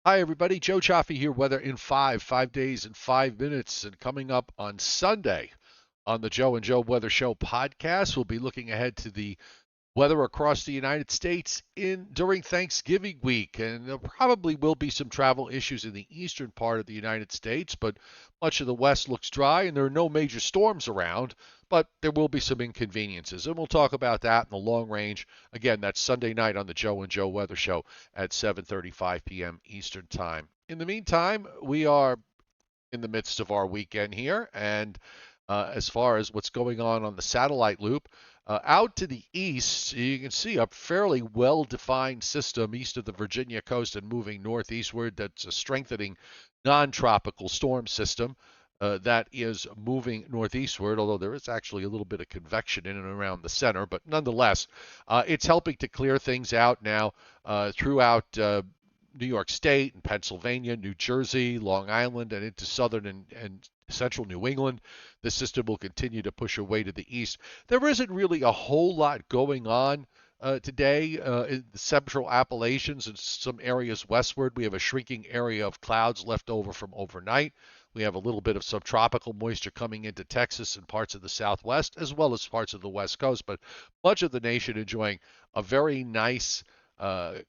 Hi, everybody. Joe Chaffee here. Weather in 5 days in 5 minutes. And coming up on Sunday on the Joe and Joe Weather Show podcast, we'll be looking ahead to the weather across the United States in during Thanksgiving week, and there probably will be some travel issues in the eastern part of the United States, but much of the west looks dry, and there are no major storms around, but there will be some inconveniences, and we'll talk about that in the long range. Again, that's Sunday night on the Joe and Joe Weather Show at 7:35 p.m. Eastern Time. In the meantime, we are in the midst of our weekend here. And as far as what's going on the satellite loop, out to the east, you can see a fairly well defined system east of the Virginia coast and moving northeastward. That's a strengthening non tropical storm system. That is moving northeastward, although there is actually a little bit of convection in and around the center. But nonetheless, it's helping to clear things out now throughout New York State and Pennsylvania, New Jersey, Long Island, and into southern and central New England. The system will continue to push away to the east. There isn't really a whole lot going on today in the central Appalachians and some areas westward. We have a shrinking area of clouds left over from overnight. We have a little bit of subtropical moisture coming into Texas and parts of the southwest, as well as parts of the west coast. But much of the nation enjoying a very nice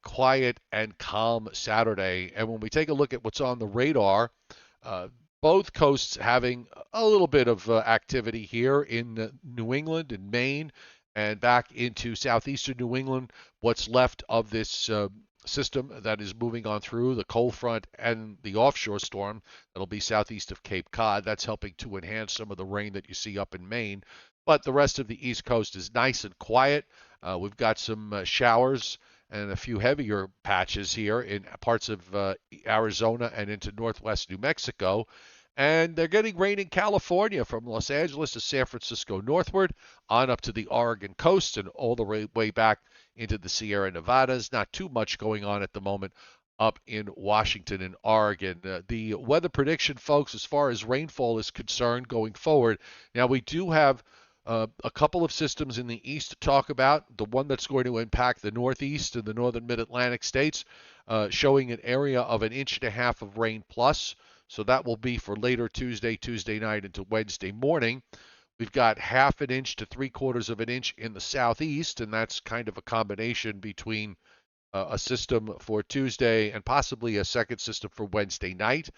quiet and calm Saturday. And when we take a look at what's on the radar, uh, both coasts having a little bit of activity here in New England and Maine and back into southeastern New England. What's left of this system that is moving on through the cold front and the offshore storm that'll be southeast of Cape Cod. That's helping to enhance some of the rain that you see up in Maine. But the rest of the East Coast is nice and quiet. We've got some showers and a few heavier patches here in parts of Arizona and into northwest New Mexico. And they're getting rain in California from Los Angeles to San Francisco northward, on up to the Oregon coast and all the way back into the Sierra Nevadas. Not too much going on at the moment up in Washington and Oregon. The weather prediction, folks, as far as rainfall is concerned going forward, now we do have a couple of systems in the east to talk about. The one that's going to impact the northeast and the northern mid-Atlantic states, showing an area of an inch and a half of rain plus. So that will be for later Tuesday night into Wednesday morning. We've got half an inch to three-quarters of an inch in the southeast, and that's kind of a combination between a system for Tuesday and possibly a second system for Wednesday night.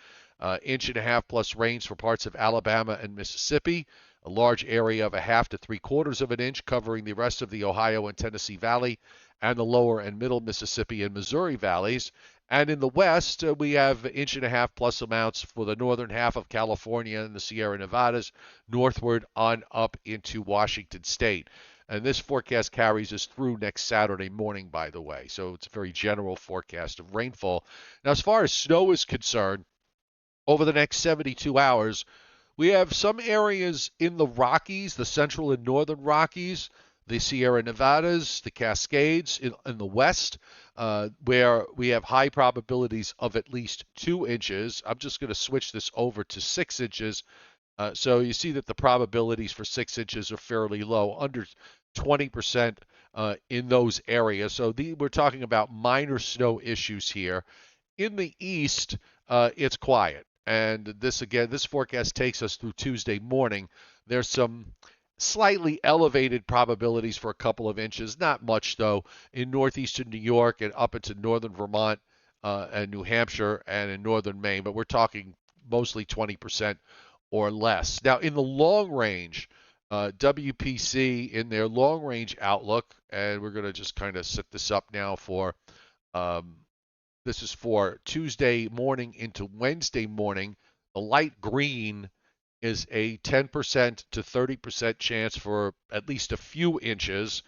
Inch and a half plus rains for parts of Alabama and Mississippi. A large area of a half to three-quarters of an inch covering the rest of the Ohio and Tennessee Valley and the lower and middle Mississippi and Missouri valleys. And in the west, we have inch and a half plus amounts for the northern half of California and the Sierra Nevadas, northward on up into Washington State. And this forecast carries us through next Saturday morning, by the way. So it's a very general forecast of rainfall. Now, as far as snow is concerned, over the next 72 hours, we have some areas in the Rockies, the central and northern Rockies, the Sierra Nevadas, the Cascades in the west, where we have high probabilities of at least 2 inches. I'm just going to switch this over to 6 inches. So you see that the probabilities for 6 inches are fairly low, under 20% in those areas. So we're talking about minor snow issues here. In the east, it's quiet. And this forecast takes us through Tuesday morning. There's some slightly elevated probabilities for a couple of inches, not much though, in northeastern New York and up into northern Vermont and New Hampshire and in northern Maine. But we're talking mostly 20% or less. Now, in the long range, WPC in their long range outlook, and we're going to just kind of set this up now for um, this is for Tuesday morning into Wednesday morning. The light green is a 10% to 30% chance for at least a few inches,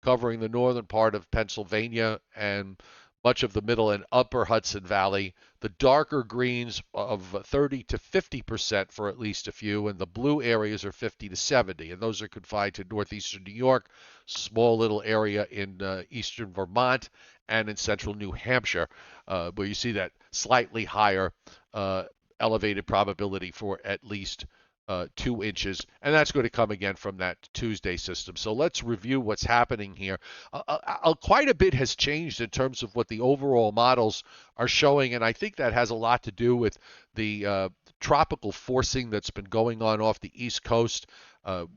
covering the northern part of Pennsylvania and much of the middle and upper Hudson Valley. The darker greens of 30 to 50% for at least a few, and the blue areas are 50 to 70, and those are confined to northeastern New York, small little area in eastern Vermont, and in central New Hampshire, where you see that slightly higher elevated probability for at least 2 inches, and that's going to come again from that Tuesday system. So let's review what's happening here. Quite a bit has changed in terms of what the overall models are showing, and I think that has a lot to do with the tropical forcing that's been going on off the East Coast.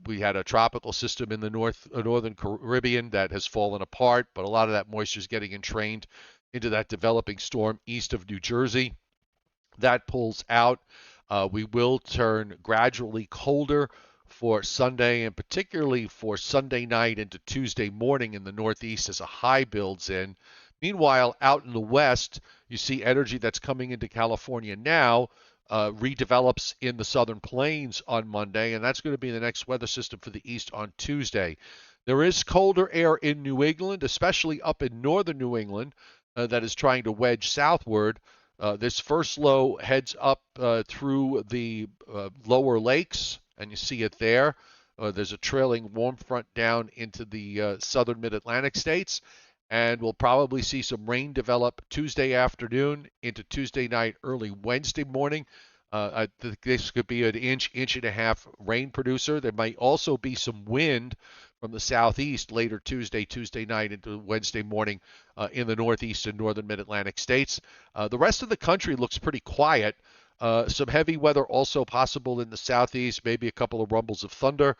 We had a tropical system in the northern Caribbean that has fallen apart, but a lot of that moisture is getting entrained into that developing storm east of New Jersey. That pulls out. We will turn gradually colder for Sunday, and particularly for Sunday night into Tuesday morning in the Northeast as a high builds in. Meanwhile, out in the West, you see energy that's coming into California now redevelops in the southern plains on Monday, and that's going to be the next weather system for the East on Tuesday. There is colder air in New England, especially up in northern New England, that is trying to wedge southward. This first low heads up through the lower lakes, and you see it there. There's a trailing warm front down into the southern mid-Atlantic states, and we'll probably see some rain develop Tuesday afternoon into Tuesday night, early Wednesday morning. I think this could be an inch and a half rain producer. There might also be some wind from the southeast later Tuesday night into Wednesday morning in the northeast and northern mid-Atlantic states. The rest of the country looks pretty quiet. Some heavy weather also possible in the southeast, maybe a couple of rumbles of thunder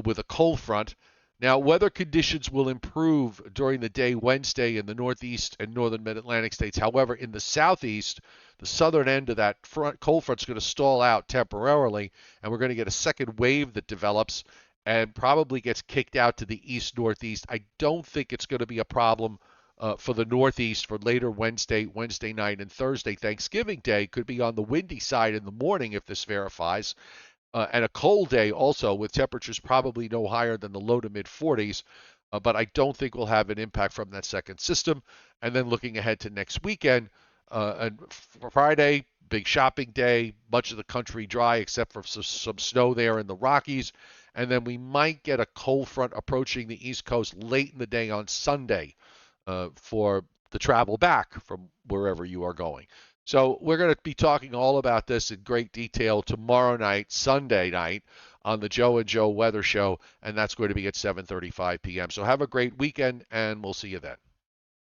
with a cold front. Now, weather conditions will improve during the day Wednesday in the northeast and northern mid-Atlantic states. However, in the southeast, the southern end of that cold front is going to stall out temporarily, and we're going to get a second wave that develops and probably gets kicked out to the east-northeast. I don't think it's going to be a problem for the Northeast for later Wednesday night, and Thursday. Thanksgiving Day could be on the windy side in the morning if this verifies. And a cold day also, with temperatures probably no higher than the low to mid 40s. But I don't think we'll have an impact from that second system. And then looking ahead to next weekend, and Friday, big shopping day, much of the country dry except for some snow there in the Rockies. And then we might get a cold front approaching the East Coast late in the day on Sunday for the travel back from wherever you are going. So we're going to be talking all about this in great detail tomorrow night, Sunday night, on the Joe and Joe Weather Show, and that's going to be at 7:35 p.m. So have a great weekend, and we'll see you then.